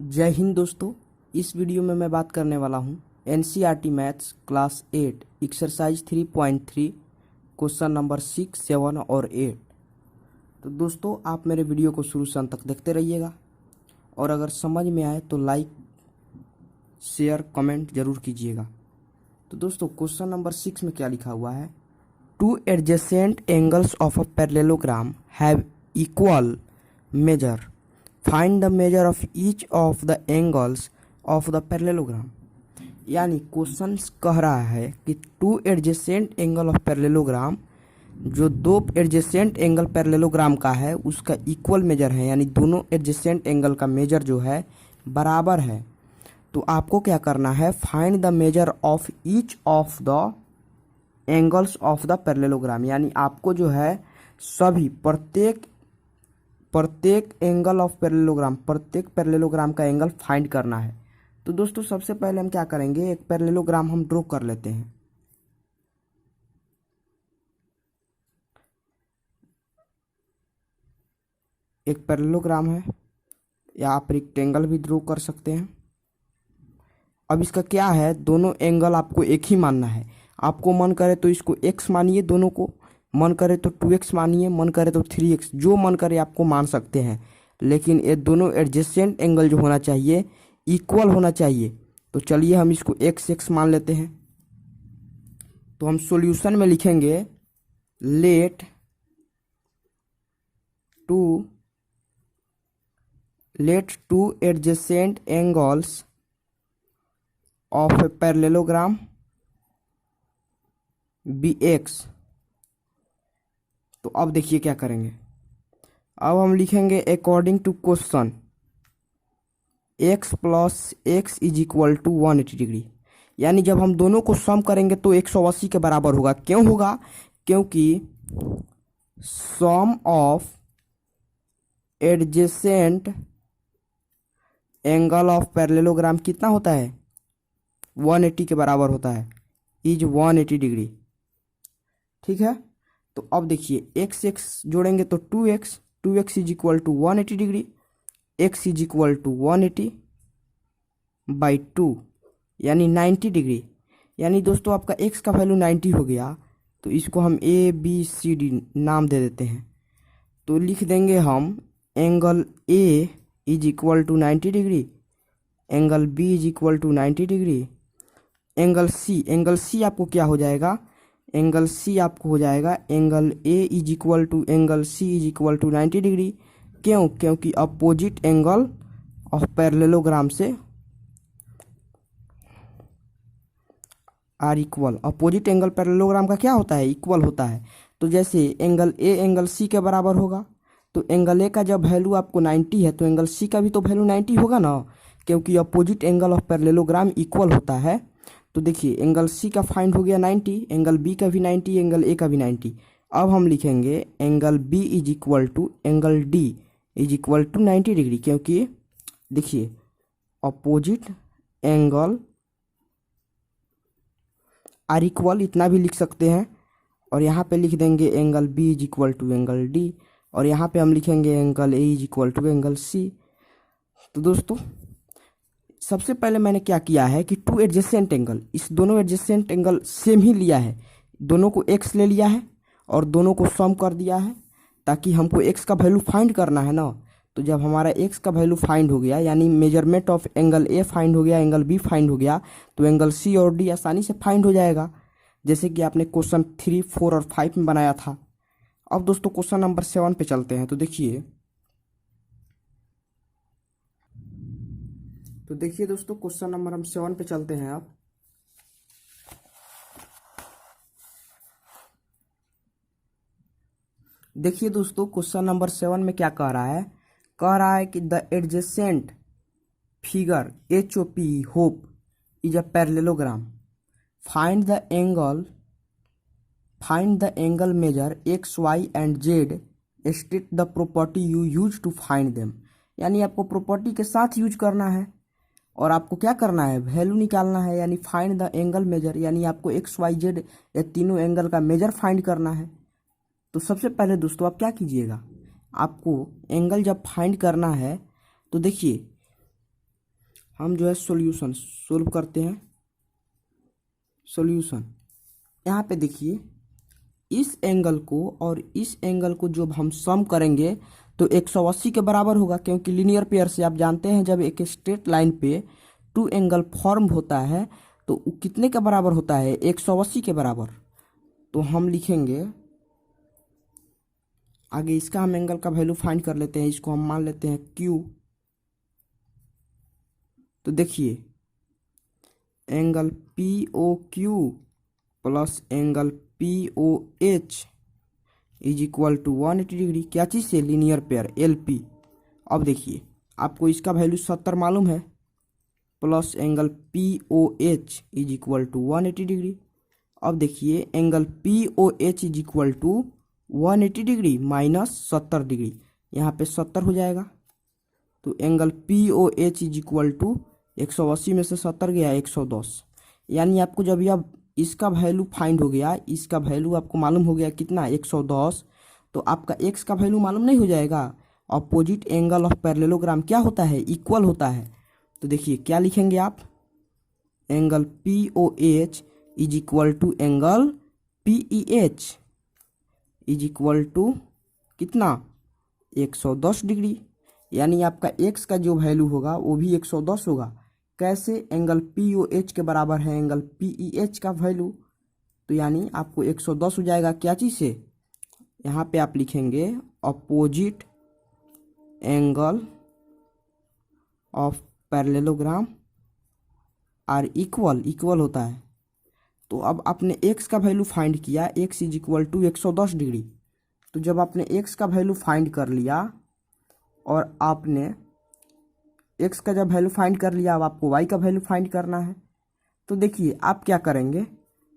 जय हिंद दोस्तों। इस वीडियो में मैं बात करने वाला हूँ NCERT maths class 8 exercise 3.3 question number 6, 7 और 8। तो दोस्तों आप मेरे वीडियो को शुरू से अंत तक देखते रहिएगा और अगर समझ में आए तो लाइक शेयर कमेंट जरूर कीजिएगा। तो दोस्तों क्वेश्चन नंबर 6 में क्या लिखा हुआ है, to adjacent angles of a parallelogram have equal major, find the measure of each of the angles of the parallelogram. यानी क्वेश्चन कह रहा है कि two adjacent angle of parallelogram, जो दो एडजेसेंट एंगल पैरेललोग्राम का है उसका इक्वल मेजर है, यानी दोनों एडजेसेंट एंगल का मेजर जो है बराबर है। तो आपको क्या करना है, find the measure of each of the angles of the parallelogram. यानी आपको जो है सभी प्रत्येक एंगल ऑफ पैरेललोग्राम, प्रत्येक पैरेललोग्राम का एंगल फाइंड करना है। तो दोस्तों सबसे पहले हम क्या करेंगे, एक पैरेललोग्राम हम ड्रॉ कर लेते हैं। एक पैरेललोग्राम है, या आप रेक्टेंगल भी ड्रॉ कर सकते हैं। अब इसका क्या है, दोनों एंगल आपको एक ही मानना है। आपको मन करे तो इसको x मानिए, दोनों को मन करे तो 2x मानिए, मन करे तो 3x, जो मन करे आपको मान सकते हैं। लेकिन ये दोनों एडजेसेंट एंगल जो होना चाहिए इक्वल होना चाहिए। तो चलिए हम इसको x मान लेते हैं। तो हम सॉल्यूशन में लिखेंगे let two adjacent angles of a parallelogram be x. तो अब देखिए क्या करेंगे, अब हम लिखेंगे according to question x plus x is equal to 180 degree. यानी जब हम दोनों को सम करेंगे तो 180 के बराबर होगा। क्यों होगा, क्योंकि sum of adjacent angle of parallelogram कितना होता है, 180 के बराबर होता है, इज 180 डिग्री। ठीक है, तो अब देखिए x जोड़ेंगे तो 2x is equal to 180 degree, x is equal to 180 by 2 यानी 90 डिग्री। यानी दोस्तों आपका x का वैल्यू 90 हो गया। तो इसको हम ABCD नाम दे देते हैं। तो लिख देंगे हम angle A is equal to 90 degree, angle B is equal to 90 degree, angle C आपको क्या हो जाएगा, एंगल C आपको हो जाएगा angle A is equal to angle C is equal to 90 degree. क्यों, क्योंकि अपोजिट एंगल ऑफ पैरेललोग्राम से are equal. Opposite angle parallelogram का क्या होता है, इक्वल होता है। तो जैसे एंगल A एंगल C के बराबर होगा, तो एंगल A का जब वैल्यू आपको 90 है तो एंगल C का भी तो वैल्यू 90 होगा ना, क्योंकि opposite angle of parallelogram equal होता है। तो देखिए एंगल C का फाइंड हो गया 90, एंगल B का भी 90, एंगल A का भी 90। अब हम लिखेंगे angle B is equal to angle D is equal to 90 degree, क्योंकि देखिए अपोजिट एंगल आर इक्वल, इतना भी लिख सकते हैं। और यहाँ पे लिख देंगे angle B is equal to angle D, और यहाँ पे हम लिखेंगे angle A is equal to angle C। तो दोस्तों सबसे पहले मैंने क्या किया है कि टू एडजेसेंट एंगल, इस दोनों एडजेसेंट एंगल सेम ही लिया है, दोनों को x ले लिया है और दोनों को सम कर दिया है, ताकि हमको x का वैल्यू फाइंड करना है ना। तो जब हमारा x का वैल्यू फाइंड हो गया, यानी measurement of angle A find हो गया, एंगल B फाइंड हो गया, तो एंगल C और D आसानी से फाइंड हो जाएगा, जैसे कि आपने क्वेश्चन 3, 4 और 5 में बनाया था। अब दोस्तों क्वेश्चन नंबर 7 पे चलते हैं। तो देखिए दोस्तों क्वेश्चन नंबर हम 7 पे चलते हैं। अब देखिए दोस्तों क्वेश्चन नंबर 7 में क्या कह रहा है कि the adjacent figure HOP HOP is a parallelogram, find the angle measure x, y and z, state the property you use to find them. यानी आपको प्रॉपर्टी के साथ यूज करना है और आपको क्या करना है, वैल्यू निकालना है, यानी फाइंड द एंगल मेजर, यानी आपको x, y, z या तीनों एंगल का मेजर फाइंड करना है। तो सबसे पहले दोस्तों आप क्या कीजिएगा, आपको एंगल जब फाइंड करना है तो देखिए हम जो है सॉल्यूशन सोल्व करते हैं। सॉल्यूशन यहाँ पे देखिए, इस एंगल को और इस एंगल को जब हम सम करेंगे तो 180 के बराबर होगा, क्योंकि लीनियर पेयर से आप जानते हैं जब एक स्ट्रेट लाइन पे टू एंगल फॉर्म होता है तो वो कितने के बराबर होता है, 180 के बराबर। तो हम लिखेंगे आगे, इसका हम एंगल का वैल्यू फाइंड कर लेते हैं, इसको हम मान लेते हैं Q। तो देखिए angle POQ plus angle POH is equal to 180 degree, क्या चीज़ से, लीनियर पेयर LP। अब देखिए आपको इसका वैल्यू 70 मालूम है, plus angle POH is equal to 180 degree. अब देखिए angle POH is equal to 180 degree minus 70 degree, यहाँ पे 70 हो जाएगा। तो angle POH is equal to 180 में से 70 गया 110, यानी आपको जब यह इसका वैल्यू फाइंड हो गया, इसका वैल्यू आपको मालूम हो गया कितना, 110, तो आपका x का वैल्यू मालूम नहीं हो जाएगा। अपोजिट एंगल ऑफ पैरेललोग्राम क्या होता है, इक्वल होता है। तो देखिए क्या लिखेंगे आप, angle POH is equal to angle PEH is equal to कितना, 110 डिग्री, यानी आपका x का जो वैल्यू होगा वो भी 110 होगा। कैसे, एंगल POH के बराबर है एंगल PEH का वैल्यू, तो यानी आपको 110 हो जाएगा, क्या चीज़ से, यहाँ पे आप लिखेंगे opposite angle of parallelogram are equal, equal होता है। तो अब आपने x का वैल्यू फाइंड किया, x is equal to 110 degree. तो जब आपने x का वैल्यू फाइंड कर लिया और आपने x का जब वैल्यू फाइंड कर लिया, अब आपको y का वैल्यू फाइंड करना है। तो देखिए आप क्या करेंगे,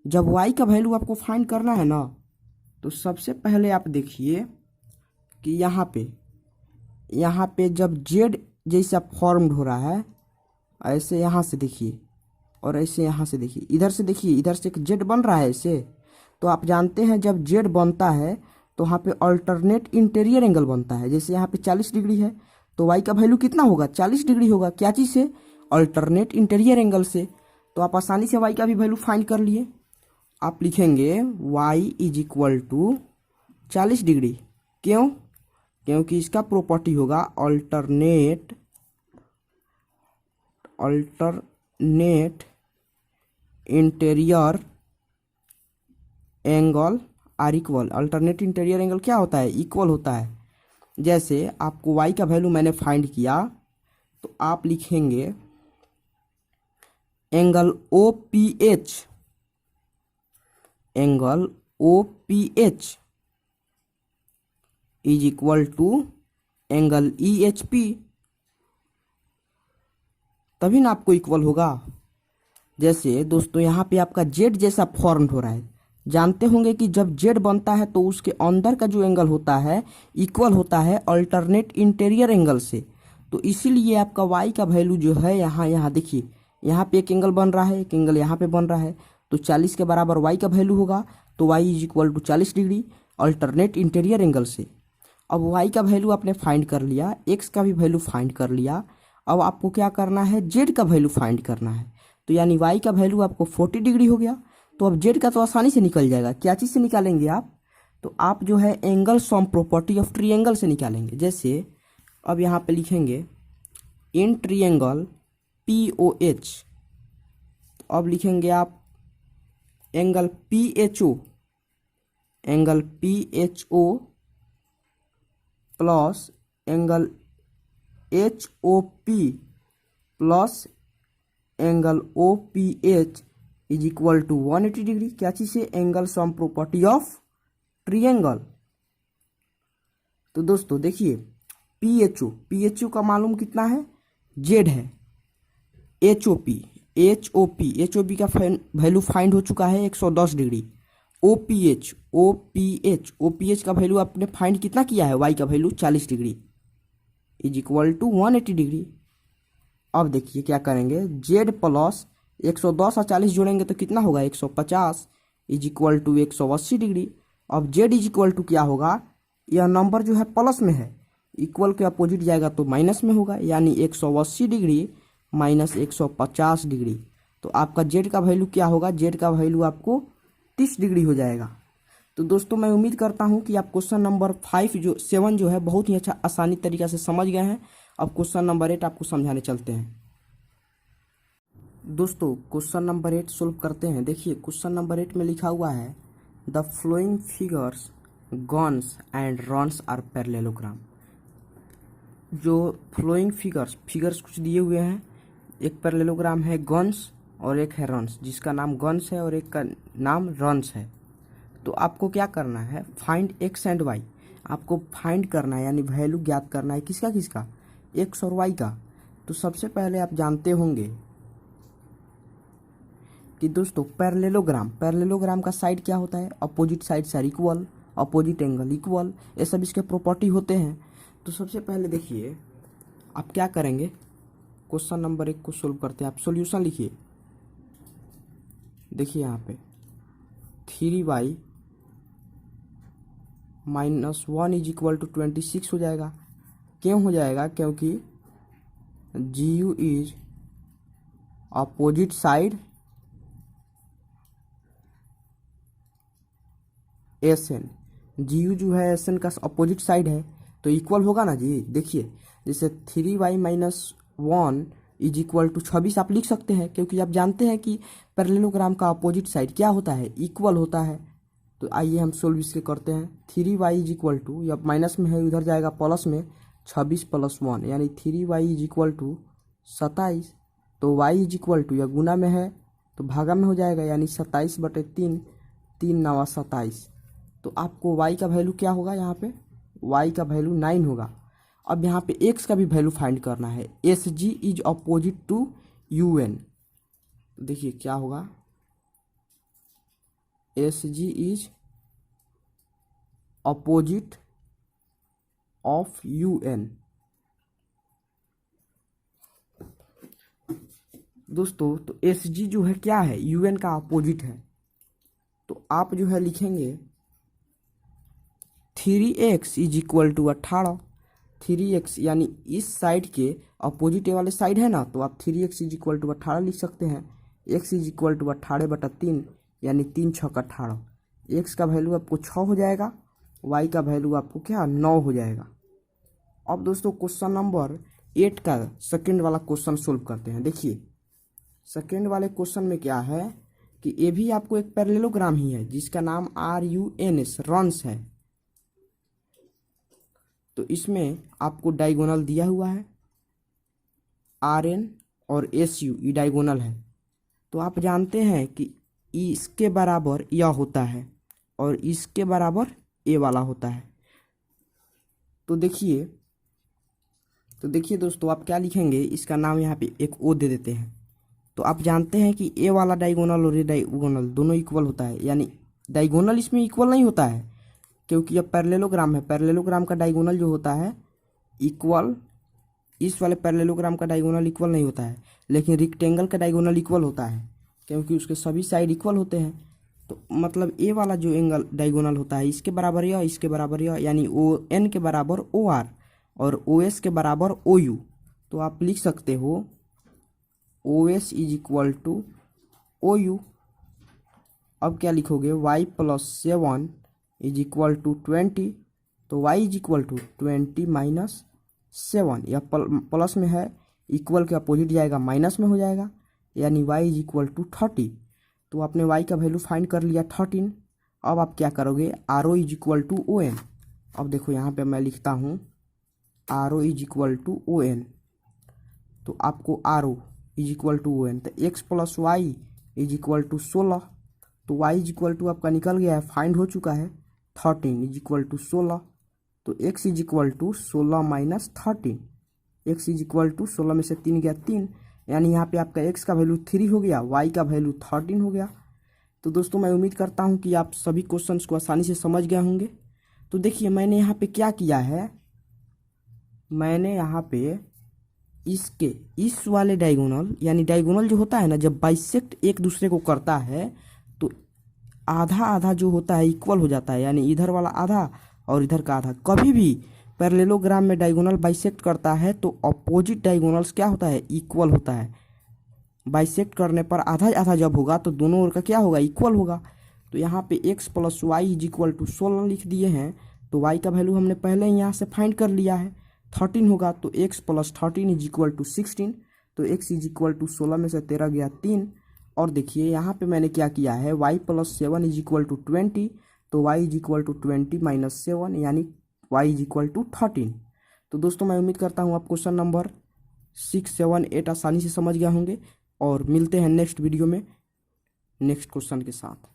जब y का वैल्यू आपको फाइंड करना है ना, तो सबसे पहले आप देखिए कि यहाँ पे जब z जैसा फॉर्म्ड हो रहा है, ऐसे यहाँ से देखिए और ऐसे यहाँ से देखिए, इधर से देखिए, इधर से एक z बन रहा है ऐसे, तो आप जानते हैं जब z बनता है तो वहाँ पे अल्टरनेट इंटीरियर एंगल बनता है। जैसे यहाँ पे 40 डिग्री है तो y का वैल्यू कितना होगा, 40 डिग्री होगा, क्या चीज़ से, अल्टरनेट इंटीरियर एंगल से। तो आप आसानी से y का भी वैल्यू फाइंड कर लिए। आप लिखेंगे y is equal to 40 degree, क्यों, क्योंकि इसका प्रॉपर्टी होगा alternate interior angle are equal. Alternate interior angle क्या होता है, इक्वल होता है। जैसे आपको y का वैल्यू मैंने फाइंड किया, तो आप लिखेंगे angle OPH, angle OPH is equal to angle EHP, तभी ना आपको इक्वल होगा। जैसे दोस्तों यहाँ पे आपका z जैसा फॉर्म हो रहा है, जानते होंगे कि जब z बनता है तो उसके अंदर का जो एंगल होता है इक्वल होता है अल्टरनेट इंटीरियर एंगल से। तो इसीलिए आपका y का वैल्यू जो है, यहाँ देखिए, यहाँ पे एक एंगल बन रहा है, एक एंगल यहाँ पे बन रहा है, तो 40 के बराबर y का वैल्यू होगा। तो y is equal to 40 degree alternate interior angle से। अब y का वैल्यू आपने फाइंड कर लिया, x का भी वैल्यू फाइंड कर लिया। अब आपको क्या करना है, z का वैल्यू फाइंड करना है। तो यानी y का वैल्यू आपको 40 डिग्री हो गया। तो अब z का तो आसानी से निकल जाएगा, क्या चीज़ से निकालेंगे आप, तो आप जो है angle sum property of triangle से निकालेंगे। जैसे अब यहाँ पे लिखेंगे इन ट्रायंगल POH, तो अब लिखेंगे आप angle PHO, angle PHO plus angle HOP plus angle OPH is equal to 180 degree, क्या चीज़ से, angle sum property of triangle. तो दोस्तों देखिए PHO का मालूम कितना है, z है, HOP का वैल्यू फाइंड हो चुका है 110 डिग्री। OPH का वैल्यू आपने फाइंड कितना किया है, y का value 40 degree is equal to 180 degree. अब देखिए क्या करेंगे, z प्लस 110 और 40 जोड़ेंगे तो कितना होगा, 150 इज इक्वल टू 180 डिग्री। अब z इज इक्वल टू क्या होगा, यह नंबर जो है प्लस में है, इक्वल के अपोजिट जाएगा तो माइनस में होगा, यानी 180 डिग्री माइनस 150 डिग्री। तो आपका जेड का वैल्यू क्या होगा, जेड का वैल्यू आपको 30 डिग्री हो जाएगा। तो दोस्तों मैं उम्मीद करता हूं कि आप क्वेश्चन नंबर 7 जो है बहुत ही अच्छा आसानी तरीका से समझ गए हैं। अब क्वेश्चन नंबर 8 आपको समझाने चलते हैं। दोस्तों क्वेश्चन नंबर 8 सोल्व करते हैं। देखिए क्वेश्चन नंबर 8 में लिखा हुआ है the following figures guns and runs are parallelogram. जो फ्लोइंग फिगर्स कुछ दिए हुए हैं, एक पैरेललोग्राम है गन्स और एक है रन्स, जिसका नाम गन्स है और एक का नाम रन्स है। तो आपको क्या करना है, फाइंड एक्स एंड वाई। आपको फाइंड करना है यानी वैल्यू ज्ञात करना है किसका किसका, एक्स और वाई का। तो सबसे पहले आप जानते होंगे कि दोस्तों पैरेललोग्राम का साइड क्या होता है, opposite sides are equal, opposite angle equal, ये सब इसके प्रॉपर्टी होते हैं। तो सबसे पहले देखिए आप क्या करेंगे, क्वेश्चन नंबर 1 को सोल्व करते हैं। आप सॉल्यूशन लिखिए। देखिए यहाँ पे 3y minus 1 is equal to 26 हो जाएगा। क्यों हो जाएगा, क्योंकि GU is opposite side SN। GU जो है SN का अपोजिट साइड है तो इक्वल होगा ना जी। देखिए जैसे 3y minus 1 is equal to 26 आप लिख सकते हैं, क्योंकि आप जानते हैं कि पैरेललोग्राम का अपोजिट साइड क्या होता है, इक्वल होता है। तो आइए हम सोल्व इसके करते हैं। 3y इज इक्वल टू, या माइनस में है उधर जाएगा प्लस में, 26 प्लस 1 यानी 3y इज इक्वल टू 27। तो y इज इक्वल टू, या गुना में है तो भागा में हो जाएगा, यानी 27/3, 3 9 27। तो आपको y का वैल्यू क्या होगा, यहाँ पे y का वैल्यू 9 होगा। अब यहाँ पे x का भी वैल्यू फाइंड करना है। SG is opposite to UN। देखिए क्या होगा, SG is opposite of UN। दोस्तों तो SG जो है क्या है, UN का अपोजिट है। तो आप जो है लिखेंगे 3x is equal to 18। 3x यानी इस साइड के अपोजिट वाले साइड है ना, तो आप 3x इज इक्वल टू 18 लिख सकते हैं। x इज इक्वल टू 18/3 यानी 3 6 18। x का वैल्यू आपको 6 हो जाएगा, y का वैल्यू आपको क्या 9 हो जाएगा। अब दोस्तों क्वेश्चन नंबर 8 का सेकेंड वाला क्वेश्चन सोल्व करते हैं। देखिए सेकेंड वाले क्वेश्चन में क्या है कि ये भी आपको एक पैरेललोग्राम ही है जिसका नाम RUNS रन्स है। तो इसमें आपको डायगोनल दिया हुआ है, RN और SU ये डायगोनल है। तो आप जानते हैं कि इसके बराबर यह होता है और इसके बराबर ए वाला होता है। तो देखिए दोस्तों आप क्या लिखेंगे, इसका नाम यहाँ पे एक O दे देते हैं। तो आप जानते हैं कि ए वाला डायगोनल और ये डायगोनल दोनों इक्वल होता है, यानी डायगोनल इसमें इक्वल नहीं होता है क्योंकि यह पैरेललोग्राम है। पैरेललोग्राम का डायगोनल जो होता है इक्वल, इस वाले पैरेललोग्राम का डायगोनल इक्वल नहीं होता है, लेकिन रेक्टेंगल का डायगोनल इक्वल होता है क्योंकि उसके सभी साइड इक्वल होते हैं। तो मतलब ए वाला जो एंगल डायगोनल होता है इसके बराबर यह, इसके बराबर यह, यानी ON के बराबर OR और OS के बराबर OU। तो आप लिख सकते हो OS is equal to OU। अब क्या लिखोगे, y plus 7 is equal to 20। तो y is equal to 20 minus 7, या प्लस में है इक्वल के अपोजिट जाएगा माइनस में हो जाएगा, यानी y इज इक्वल टू 30। तो आपने y का वैल्यू फाइंड कर लिया 13। अब आप क्या करोगे, RO is equal to ON। अब देखो यहाँ पे मैं लिखता हूँ RO is equal to ON। तो आपको RO is equal to ON, तो x plus y is equal to 16। तो y इज इक्वल टू आपका निकल गया है, फाइंड हो चुका है 13 इज इक्वल टू 16। तो x is equal to 16 minus 13। x is equal to 16 में से 3 गया 3, यानी यहाँ पे आपका x का वैल्यू 3 हो गया, y का वैल्यू 13 हो गया। तो दोस्तों मैं उम्मीद करता हूँ कि आप सभी क्वेश्चंस को आसानी से समझ गए होंगे। तो देखिए मैंने यहाँ पे क्या किया है, मैंने यहाँ पे इसके इस वाले डायगोनल, यानी डायगोनल जो होता है ना, जब बाइसेक्ट एक दूसरे को करता है तो आधा आधा जो होता है इक्वल हो जाता है, यानी इधर वाला आधा और इधर का आधा। कभी भी पैरेललोग्राम में डायगोनल बाइसेक्ट करता है तो अपोजिट डायगोनल्स क्या होता है, इक्वल होता है। बाइसेक्ट करने पर आधा आधा जब होगा तो दोनों ओर का क्या होगा, इक्वल होगा। तो यहाँ पे x plus y is equal to 16 लिख दिए हैं, तो y का वैल्यू हमने पहले ही यहाँ से फाइंड कर लिया है, 13 होगा। तो x plus 13 is equal to 16, तो x इज इक्वल टू 16 में से 13 गया 3। और देखिए यहाँ पे मैंने क्या किया है, y plus 7 is equal to 20, तो y is equal to 20 minus 7 यानी y इज इक्वल टू 13। तो दोस्तों मैं उम्मीद करता हूँ आप क्वेश्चन नंबर 6, 7, 8 आसानी से समझ गए होंगे, और मिलते हैं नेक्स्ट वीडियो में नेक्स्ट क्वेश्चन के साथ।